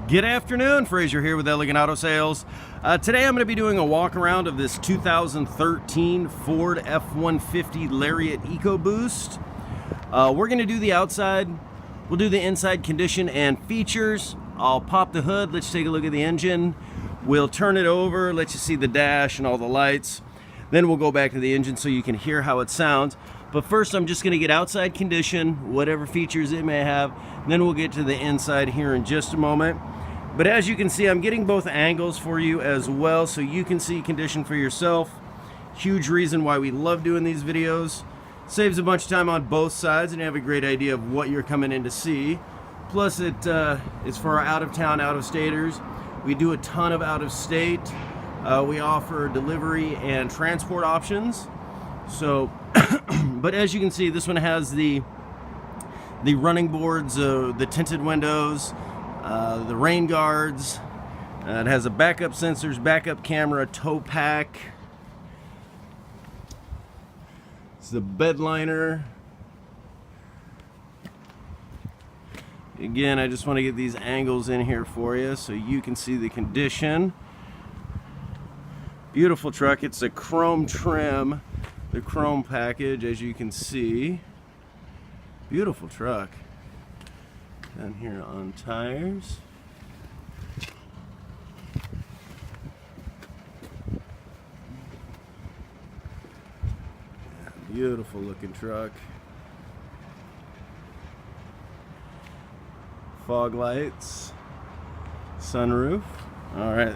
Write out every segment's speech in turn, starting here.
Good afternoon, Fraser here with Elegant Auto Sales. Today I'm going to be doing a walk around of this 2013 Ford F-150 LARIAT EcoBoost. We're going to do the outside, we'll do the inside condition and features. I'll pop the hood, let's take a look at the engine. We'll turn it over, let you see the dash and all the lights. Then we'll go back to the engine so you can hear how it sounds. But first I'm just going to get outside condition, whatever features it may have. Then we'll get to the inside here in just a moment. But as you can see, I'm getting both angles for you as well so you can see condition for yourself. Huge reason why we love doing these videos. Saves a bunch of time on both sides and you have a great idea of what you're coming in to see. Plus it's for our out-of-town, out-of-staters. We do a ton of out-of-state. We offer delivery and transport options. So, but as you can see, this one has the running boards, the tinted windows, the rain guards. It has a backup sensors, backup camera, tow pack. It's the Bedliner. Again, I just want to get these angles in here for you so you can see the condition. Beautiful truck. It's a chrome trim, the chrome package, as you can see. Beautiful truck. Down here on tires. Beautiful looking truck. Fog lights. Sunroof. Alright.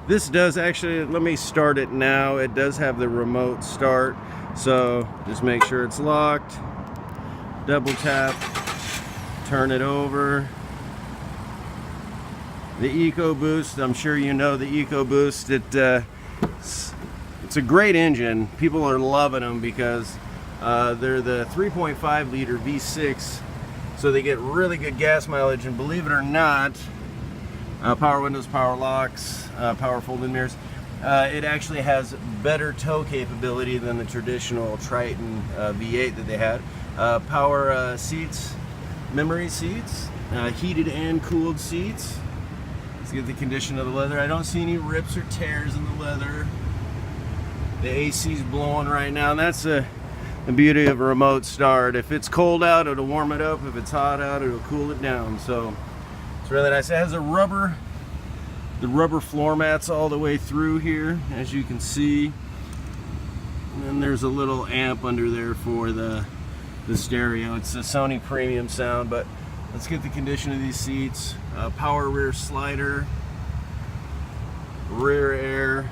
This does actually, let me start it now. It does have the remote start. So just make sure it's locked. Double tap. Turn it over. The EcoBoost, I'm sure you know the EcoBoost. It's a great engine. People are loving them because they're the 3.5 liter V6, so they get really good gas mileage. And believe it or not, power windows, power locks, power folding mirrors. It actually has better tow capability than the traditional Triton V8 that they had. Power seats. Memory seats, heated and cooled seats. Let's get the condition of the leather. I don't see any rips or tears in the leather. The AC's blowing right now, and that's the beauty of a remote start. If it's cold out, it'll warm it up. If it's hot out, it'll cool it down. So it's really nice. It has the rubber floor mats all the way through here, as you can see. And then there's a little amp under there for the stereo. It's a Sony premium sound. But let's get the condition of these seats. Power rear slider, rear air.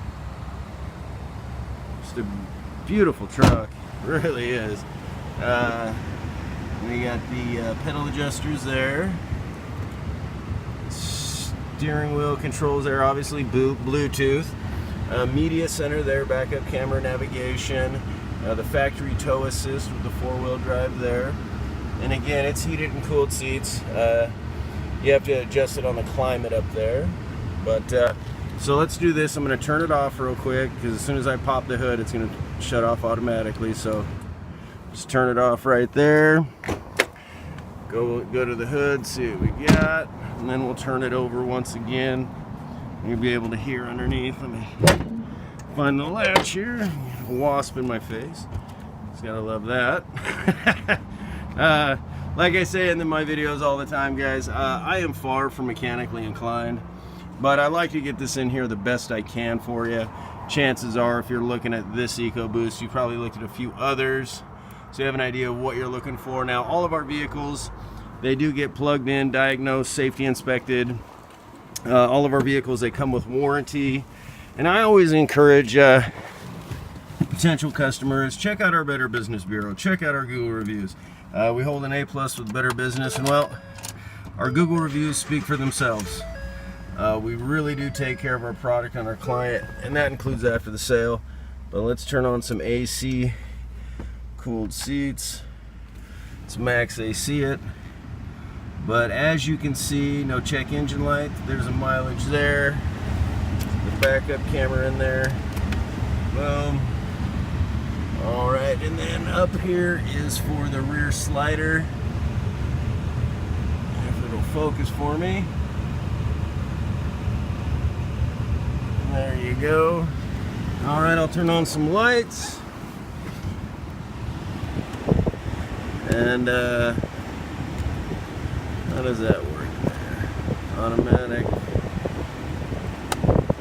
Just a beautiful truck, it really is. We got the pedal adjusters there, steering wheel controls there, obviously Bluetooth, media center there, backup camera, navigation. The factory tow assist with the four-wheel drive there. And again, it's heated and cooled seats. You have to adjust it on the climate up there. But so let's do this. I'm going to turn it off real quick because as soon as I pop the hood, it's going to shut off automatically. So just turn it off right there. Go to the hood, see what we got, and then we'll turn it over once again. You'll be able to hear underneath. Let me find the latch here. Wasp in my face. Just gotta love that. Like I say in my videos all the time, guys, I am far from mechanically inclined, but I like to get this in here the best I can for you. Chances are, if you're looking at this EcoBoost, you probably looked at a few others, so you have an idea of what you're looking for. Now, all of our vehicles, they do get plugged in, diagnosed, safety inspected. All of our vehicles, they come with warranty. And I always encourage potential customers, check out our Better Business Bureau, check out our Google reviews. We hold an A+ with Better Business, and well, our Google reviews speak for themselves. We really do take care of our product and our client, and that includes after the sale. But let's turn on some AC, cooled seats. It's max AC it. But as you can see, no check engine light. There's a mileage there. The backup camera in there. Boom. Alright, and then up here is for the rear slider. If it'll focus for me. There you go. All right, I'll turn on some lights. And how does that work there? Automatic.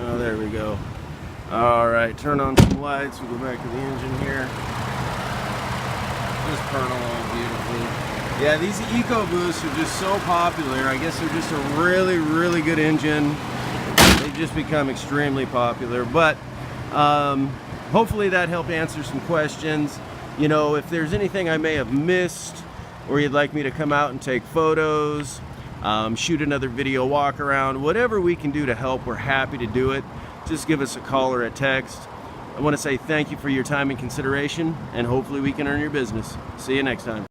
Oh, there we go. All right, turn on some lights. We'll go back to the engine here. Just burn along beautifully. Yeah, these EcoBoosts are just so popular. I guess they're just a really, really good engine. They've just become extremely popular. But hopefully that helped answer some questions. You know, if there's anything I may have missed, or you'd like me to come out and take photos, shoot another video walk around, whatever we can do to help, we're happy to do it. Just give us a call or a text. I want to say thank you for your time and consideration, and hopefully we can earn your business. See you next time.